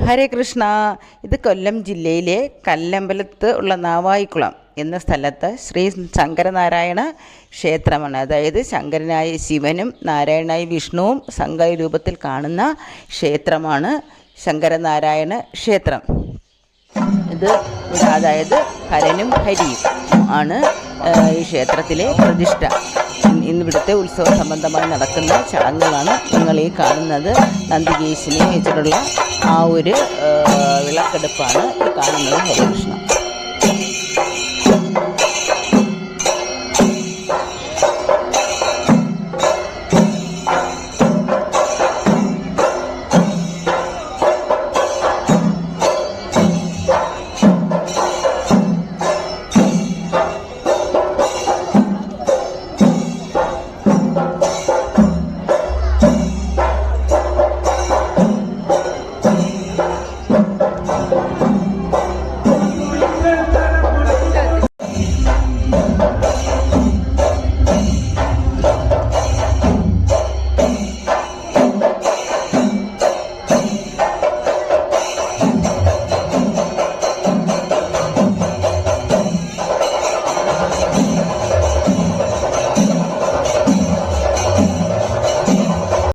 ഹരേ കൃഷ്ണ. ഇത് കൊല്ലം ജില്ലയിലെ കല്ലമ്പലത്ത് ഉള്ള നാവായിക്കുളം എന്ന സ്ഥലത്ത് ശ്രീ ശങ്കരനാരായണ ക്ഷേത്രമാണ്. അതായത് ശങ്കരനായ ശിവനും നാരായണനായ വിഷ്ണുവും സങ്കര രൂപത്തിൽ കാണുന്ന ക്ഷേത്രമാണ് ശങ്കരനാരായണ ക്ഷേത്രം. ഇത് അതായത് ഹരനും ഹരിയും ആണ് ഈ ക്ഷേത്രത്തിലെ പ്രതിഷ്ഠ. ഇന്നിവിടുത്തെ ഉത്സവ സംബന്ധമായി നടക്കുന്ന ചടങ്ങുകളാണ് നിങ്ങൾ ഈ കാണുന്നത്. നന്ദികേശിനെ വെച്ചിട്ടുള്ള ആ ഒരു വിളക്കെടുപ്പാണ് ഈ കാണുന്നത്. ഹരേ കൃഷ്ണ.